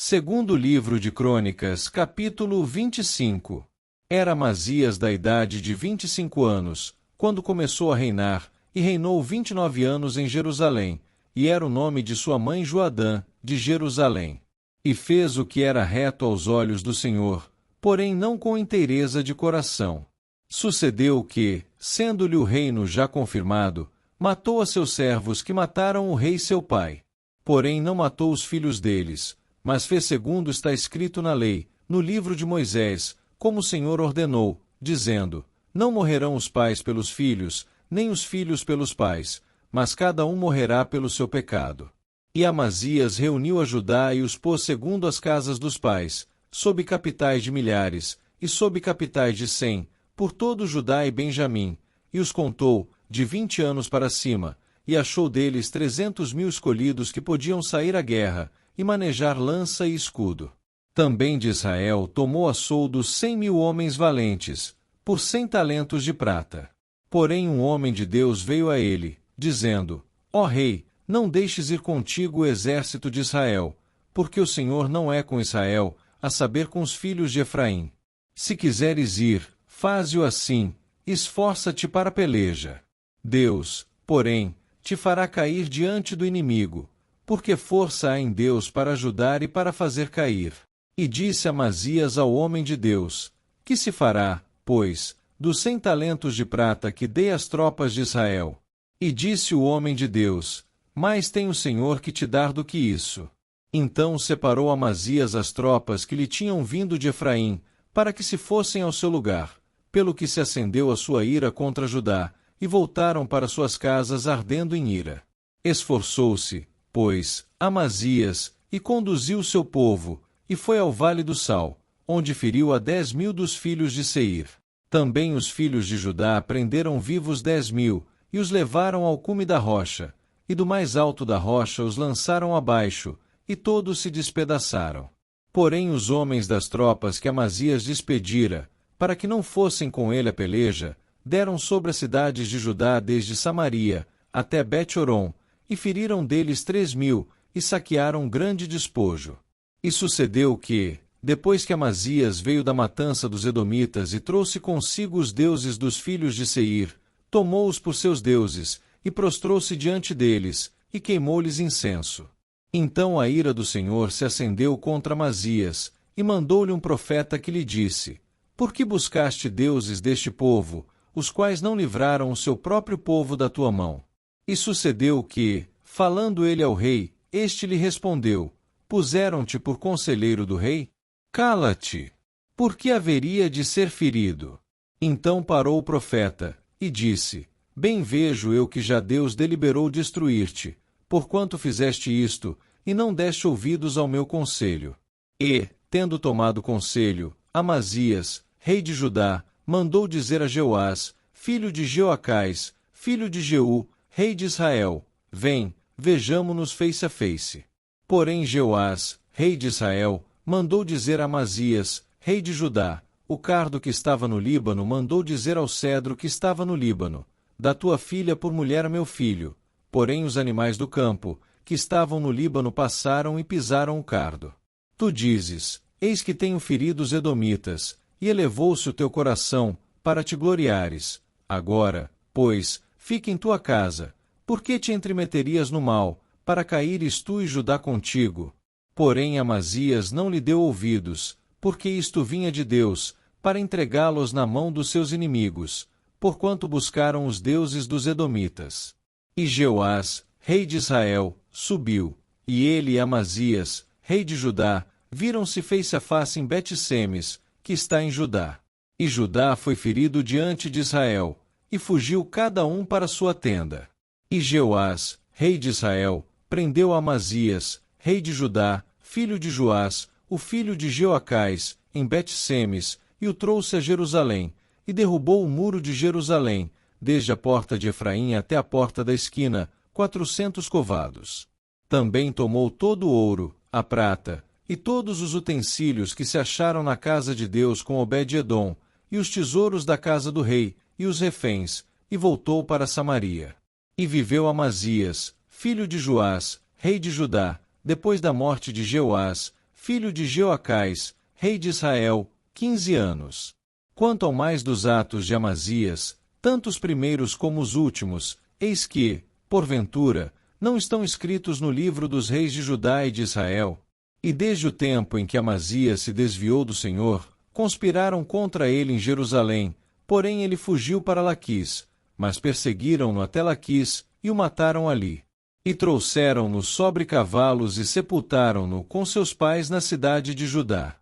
Segundo livro de Crônicas, capítulo 25. Era Amazias da idade de 25 anos, quando começou a reinar, e reinou 29 anos em Jerusalém, e era o nome de sua mãe Joadã, de Jerusalém. E fez o que era reto aos olhos do Senhor, porém não com inteireza de coração. Sucedeu que, sendo-lhe o reino já confirmado, matou a seus servos que mataram o rei seu pai. Porém não matou os filhos deles, mas fez segundo está escrito na lei, no livro de Moisés, como o Senhor ordenou, dizendo: não morrerão os pais pelos filhos, nem os filhos pelos pais, mas cada um morrerá pelo seu pecado. E Amazias reuniu a Judá e os pôs segundo as casas dos pais, sob capitais de milhares, e sob capitais de 100, por todo Judá e Benjamim, e os contou, de 20 anos para cima, e achou deles 300.000 escolhidos que podiam sair à guerra, e manejar lança e escudo. Também de Israel tomou a soldo 100.000 homens valentes, por 100 talentos de prata. Porém um homem de Deus veio a ele, dizendo: ó rei, não deixes ir contigo o exército de Israel, porque o Senhor não é com Israel, a saber com os filhos de Efraim. Se quiseres ir, faze-o assim, esforça-te para a peleja. Deus, porém, te fará cair diante do inimigo, porque força há em Deus para ajudar e para fazer cair. E disse Amazias ao homem de Deus: que se fará, pois, dos 100 talentos de prata que dei às tropas de Israel? E disse o homem de Deus: mais tem o Senhor que te dar do que isso. Então separou Amazias as tropas que lhe tinham vindo de Efraim, para que se fossem ao seu lugar, pelo que se acendeu a sua ira contra Judá, e voltaram para suas casas ardendo em ira. Esforçou-se, pois, Amazias, e conduziu o seu povo, e foi ao vale do Sal, onde feriu a 10.000 dos filhos de Seir. Também os filhos de Judá prenderam vivos 10.000, e os levaram ao cume da rocha, e do mais alto da rocha os lançaram abaixo, e todos se despedaçaram. Porém os homens das tropas que Amazias despedira, para que não fossem com ele a peleja, deram sobre as cidades de Judá desde Samaria até Bet-Horon, e feriram deles 3.000, e saquearam grande despojo. E sucedeu que, depois que Amazias veio da matança dos Edomitas e trouxe consigo os deuses dos filhos de Seir, tomou-os por seus deuses, e prostrou-se diante deles, e queimou-lhes incenso. Então a ira do Senhor se acendeu contra Amazias, e mandou-lhe um profeta que lhe disse: por que buscaste deuses deste povo, os quais não livraram o seu próprio povo da tua mão? E sucedeu que, falando ele ao rei, este lhe respondeu: puseram-te por conselheiro do rei? Cala-te! Por que haveria de ser ferido? Então parou o profeta, e disse: bem vejo eu que já Deus deliberou destruir-te, porquanto fizeste isto, e não deste ouvidos ao meu conselho. E, tendo tomado conselho, Amazias, rei de Judá, mandou dizer a Jeoás, filho de Jeoacás, filho de Jeú, rei de Israel: vem, vejamo-nos face a face. Porém Jeoás, rei de Israel, mandou dizer a Amazias, rei de Judá: o cardo que estava no Líbano mandou dizer ao cedro que estava no Líbano: da tua filha por mulher a meu filho. Porém os animais do campo, que estavam no Líbano passaram e pisaram o cardo. Tu dizes: eis que tenho ferido os edomitas, e elevou-se o teu coração, para te gloriares. Agora, pois, fica em tua casa, por que te entremeterias no mal, para caíres tu e Judá contigo? Porém Amazias não lhe deu ouvidos, porque isto vinha de Deus, para entregá-los na mão dos seus inimigos, porquanto buscaram os deuses dos edomitas. E Jeoás, rei de Israel, subiu, e ele e Amazias, rei de Judá, viram-se face a face em Bet-Semes, que está em Judá. E Judá foi ferido diante de Israel, e fugiu cada um para sua tenda. E Jeoás, rei de Israel, prendeu Amazias, rei de Judá, filho de Joás, o filho de Jeoacás, em Bet-Semes, e o trouxe a Jerusalém, e derrubou o muro de Jerusalém, desde a porta de Efraim até a porta da esquina, 400 covados. Também tomou todo o ouro, a prata, e todos os utensílios que se acharam na casa de Deus com Obed-Edom, e os tesouros da casa do rei, e os reféns, e voltou para Samaria. E viveu Amazias, filho de Joás, rei de Judá, depois da morte de Jeoás, filho de Jeoacás, rei de Israel, 15 anos. Quanto ao mais dos atos de Amazias, tanto os primeiros como os últimos, eis que, porventura, não estão escritos no livro dos reis de Judá e de Israel. E desde o tempo em que Amazias se desviou do Senhor, conspiraram contra ele em Jerusalém, porém ele fugiu para Laquis, mas perseguiram-no até Laquis e o mataram ali. E trouxeram-no sobre cavalos e sepultaram-no com seus pais na cidade de Judá.